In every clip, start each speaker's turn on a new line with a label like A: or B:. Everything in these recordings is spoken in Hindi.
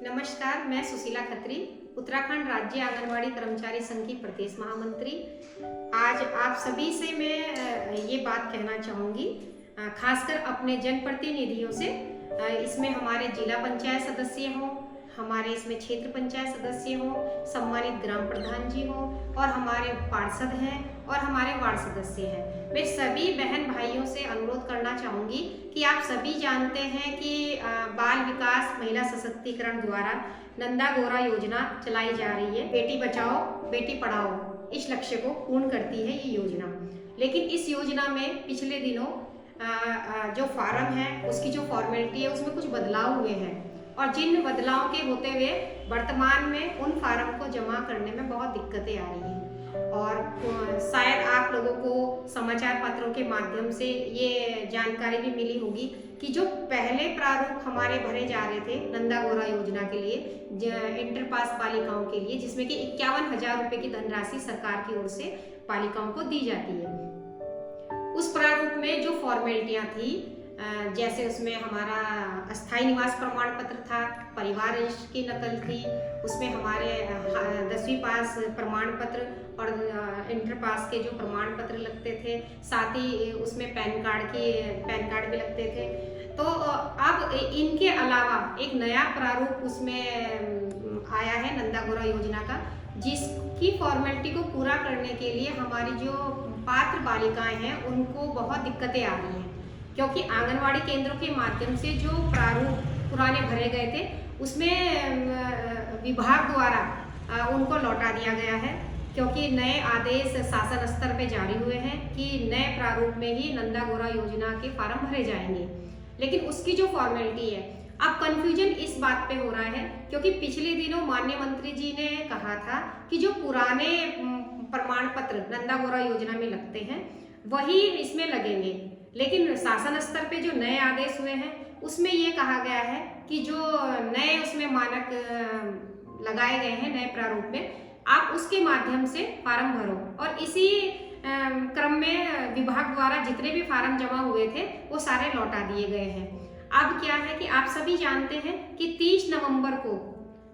A: नमस्कार, मैं सुशीला खत्री, उत्तराखंड राज्य आंगनवाड़ी कर्मचारी संघ की प्रदेश महामंत्री। आज आप सभी से मैं ये बात कहना चाहूँगी, खासकर अपने जनप्रतिनिधियों से। इसमें हमारे जिला पंचायत सदस्य हों, हमारे इसमें क्षेत्र पंचायत सदस्य हों, सम्मानित ग्राम प्रधान जी हों, और हमारे पार्षद हैं और हमारे वार्ड सदस्य हैं। मैं सभी बहन भाइयों से अनुरोध करना चाहूँगी कि आप सभी जानते हैं कि बाल विकास महिला सशक्तिकरण द्वारा नंदा गौरा योजना चलाई जा रही है। बेटी बचाओ बेटी पढ़ाओ इस लक्ष्य को पूर्ण करती है ये योजना। लेकिन इस योजना में पिछले दिनों जो फार्म है उसकी जो फॉर्मेलिटी है उसमें कुछ बदलाव हुए हैं, और जिन बदलाव के होते हुए वर्तमान में उन फार्म को जमा करने में बहुत दिक्कतें आ रही हैं। और शायद आप लोगों को समाचार पत्रों के माध्यम से ये जानकारी भी मिली होगी कि जो पहले प्रारूप हमारे भरे जा रहे थे नंदा गौरा योजना के लिए, इंटर पास बालिकाओं के लिए, जिसमें कि 51,000 रुपये की धनराशि सरकार की ओर से बालिकाओं को दी जाती है, उस प्रारूप में जो फॉर्मेलिटियाँ थी, जैसे उसमें हमारा अस्थायी निवास प्रमाण पत्र था, परिवार रजिस्टर की नकल थी, उसमें हमारे 10वीं पास प्रमाण पत्र और इंटर पास के जो प्रमाण पत्र लगते थे, साथ ही उसमें पैन कार्ड भी लगते थे। तो अब इनके अलावा एक नया प्रारूप उसमें आया है नंदा गौरा योजना का, जिसकी फॉर्मेलिटी को पूरा करने के लिए हमारी जो पात्र बालिकाएं हैं उनको बहुत दिक्कतें आ रही हैं, क्योंकि आंगनवाड़ी केंद्रों के माध्यम से जो प्रारूप पुराने भरे गए थे उसमें विभाग द्वारा उनको लौटा दिया गया है, क्योंकि नए आदेश शासन स्तर पे जारी हुए हैं कि नए प्रारूप में ही नंदा गौरा योजना के फार्म भरे जाएंगे। लेकिन उसकी जो फॉर्मेलिटी है, अब कन्फ्यूजन इस बात पे हो रहा है क्योंकि पिछले दिनों माननीय मंत्री जी ने कहा था कि जो पुराने प्रमाण पत्र नंदा गौरा योजना में लगते हैं वही इसमें लगेंगे। लेकिन शासन स्तर पे जो नए आदेश हुए हैं उसमें ये कहा गया है कि जो नए उसमें मानक लगाए गए हैं नए प्रारूप में, आप उसके माध्यम से फार्म भरो। और इसी क्रम में विभाग द्वारा जितने भी फार्म जमा हुए थे वो सारे लौटा दिए गए हैं। अब क्या है कि आप सभी जानते हैं कि 30 नवंबर को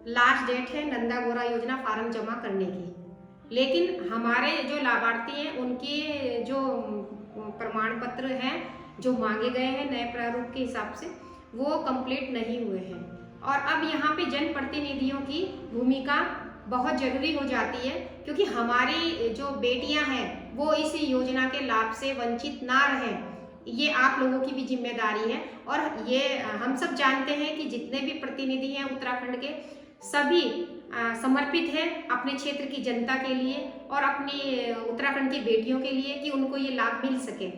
A: लास्ट डेट है नंदा गौरा योजना फार्म जमा करने की, लेकिन हमारे जो लाभार्थी हैं उनके जो प्रमाण पत्र हैं जो मांगे गए हैं नए प्रारूप के हिसाब से वो कंप्लीट नहीं हुए हैं। और अब यहाँ पे जनप्रतिनिधियों की भूमिका बहुत जरूरी हो जाती है, क्योंकि हमारी जो बेटियां हैं वो इस योजना के लाभ से वंचित ना रहें, ये आप लोगों की भी जिम्मेदारी है। और ये हम सब जानते हैं कि जितने भी प्रतिनिधि हैं उत्तराखंड के, सभी समर्पित है अपने क्षेत्र की जनता के लिए और अपनी उत्तराखंड की बेटियों के लिए कि उनको ये लाभ मिल सके।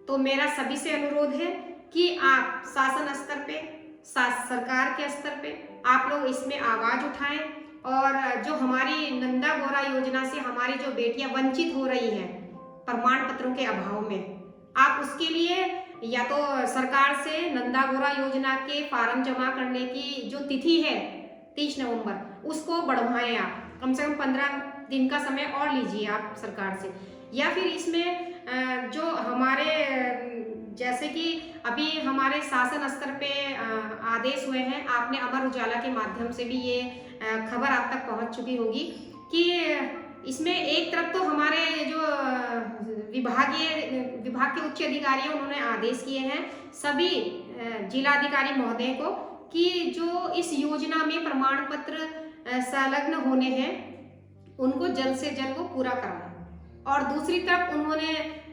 A: तो मेरा सभी से अनुरोध है कि आप शासन स्तर पे, सरकार के स्तर पे आप लोग इसमें आवाज उठाएं, और जो हमारी नंदा गौरा योजना से हमारी जो बेटियां वंचित हो रही हैं प्रमाण पत्रों के अभाव में, आप उसके लिए या तो सरकार से नंदा गौरा योजना के फार्म जमा करने की जो तिथि है 30 नवंबर, उसको बढ़वाएं। आप कम से कम 15 दिन का समय और लीजिए आप सरकार से। या फिर इसमें जो हमारे जैसे कि अभी हमारे शासन स्तर पे आदेश हुए हैं, आपने अमर उजाला के माध्यम से भी ये खबर आप तक पहुंच चुकी होगी कि इसमें एक तरफ तो हमारे जो विभाग के उच्च अधिकारी हैं उन्होंने आदेश किए हैं सभी जिलाधिकारी महोदय को कि जो इस योजना में प्रमाण पत्र संलग्न होने हैं उनको जल्द से जल्द वो पूरा कराएं। और दूसरी तरफ उन्होंने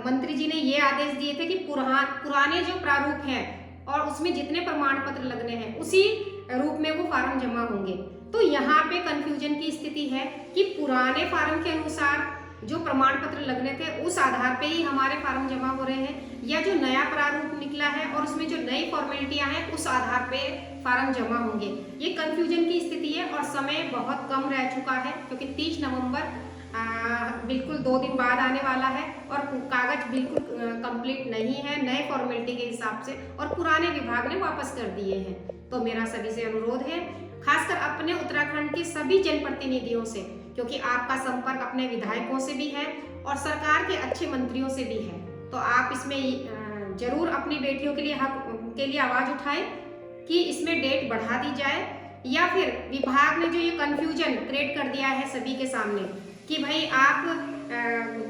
A: मंत्री जी ने ये आदेश दिए थे कि पुराने जो प्रारूप हैं और उसमें जितने प्रमाण पत्र लगने हैं उसी रूप में वो फार्म जमा होंगे। तो यहाँ पे कंफ्यूजन की स्थिति है कि पुराने फार्म के अनुसार जो प्रमाण पत्र लगने थे उस आधार पे ही हमारे फार्म जमा हो रहे हैं, या जो नया प्रारूप निकला है और उसमें जो नई फॉर्मेलिटियां हैं उस आधार पे फार्म जमा होंगे। ये कंफ्यूजन की स्थिति है और समय बहुत कम रह चुका है, क्योंकि 30 नवंबर बिल्कुल 2 दिन बाद आने वाला है और कागज बिल्कुल कंप्लीट नहीं है नए फॉर्मेलिटी के हिसाब से, और पुराने विभाग ने वापस कर दिए हैं। तो मेरा सभी से अनुरोध है, खासकर अपने उत्तराखंड के सभी जनप्रतिनिधियों से, क्योंकि आपका संपर्क अपने विधायकों से भी है और सरकार के अच्छे मंत्रियों से भी है, तो आप इसमें जरूर अपनी बेटियों के लिए हक के लिए आवाज उठाएं कि इसमें डेट बढ़ा दी जाए या फिर विभाग ने जो ये कंफ्यूजन क्रिएट कर दिया है सभी के सामने कि भाई आप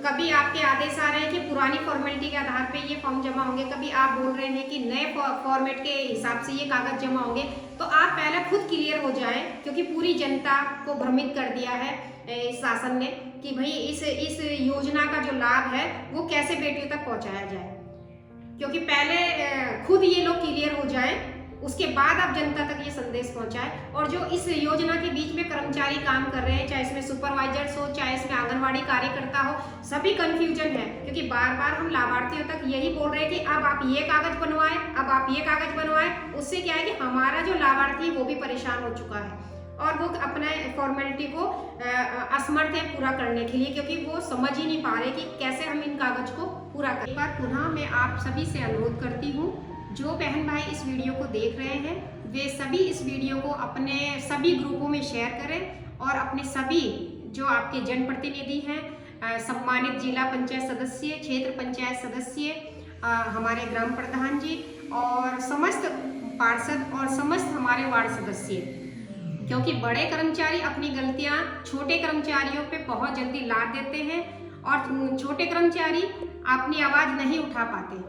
A: कभी आपके आदेश आ रहे हैं कि पुरानी फॉर्मेलिटी के आधार पे ये फॉर्म जमा होंगे, कभी आप बोल रहे हैं कि नए फॉर्मेट के हिसाब से ये कागज जमा होंगे। तो आप पहले खुद क्लियर हो जाएं, क्योंकि पूरी जनता को भ्रमित कर दिया है इस शासन ने कि भाई इस योजना का जो लाभ है वो कैसे बेटियों तक पहुंचाया जाए। क्योंकि पहले खुद ये लोग क्लियर हो जाएं, उसके बाद आप जनता तक ये संदेश पहुंचाएं। और जो इस योजना के बीच में कर्मचारी काम कर रहे हैं, चाहे इसमें सुपरवाइजर्स हो, चाहे इसमें आंगनवाड़ी कार्यकर्ता हो, सभी कंफ्यूजन है। क्योंकि बार बार हम लाभार्थियों तक यही बोल रहे हैं कि अब आप ये कागज बनवाएं, अब आप ये कागज बनवाएं। उससे क्या है कि हमारा जो लाभार्थी है वो भी परेशान हो चुका है और वो अपने फॉर्मेलिटी को असमर्थ है पूरा करने के लिए, क्योंकि वो समझ ही नहीं पा रहे कि कैसे हम इन कागज को पूरा करें। एक बार पुनः मैं आप सभी से अनुरोध करती हूँ, जो बहन भाई इस वीडियो को देख रहे हैं वे सभी इस वीडियो को अपने सभी ग्रुपों में शेयर करें और अपने सभी जो आपके जनप्रतिनिधि हैं, सम्मानित जिला पंचायत सदस्य, क्षेत्र पंचायत सदस्य, हमारे ग्राम प्रधान जी और समस्त पार्षद और समस्त हमारे वार्ड सदस्य, क्योंकि बड़े कर्मचारी अपनी गलतियां छोटे कर्मचारियों पे बहुत जल्दी लाद देते हैं और छोटे कर्मचारी अपनी आवाज़ नहीं उठा पाते।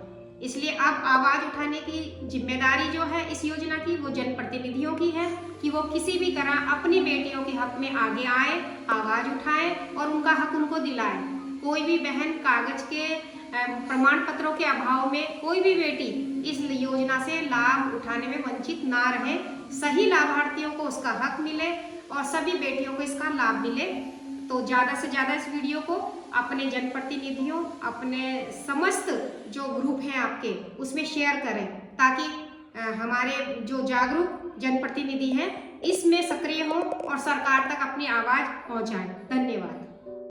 A: इसलिए अब आवाज़ उठाने की जिम्मेदारी जो है इस योजना की वो जनप्रतिनिधियों की है कि वो किसी भी तरह अपनी बेटियों के हक में आगे आए, आवाज़ उठाएं और उनका हक उनको दिलाएं। कोई भी बहन कागज के प्रमाण पत्रों के अभाव में कोई भी बेटी इस योजना से लाभ उठाने में वंचित ना रहे, सही लाभार्थियों को उसका हक मिले और सभी बेटियों को इसका लाभ मिले। तो ज़्यादा से ज़्यादा इस वीडियो को अपने जनप्रतिनिधियों, अपने समस्त जो ग्रुप हैं आपके, उसमें शेयर करें ताकि हमारे जो जागरूक जनप्रतिनिधि हैं इसमें सक्रिय हों और सरकार तक अपनी आवाज़ पहुंचाएं। धन्यवाद।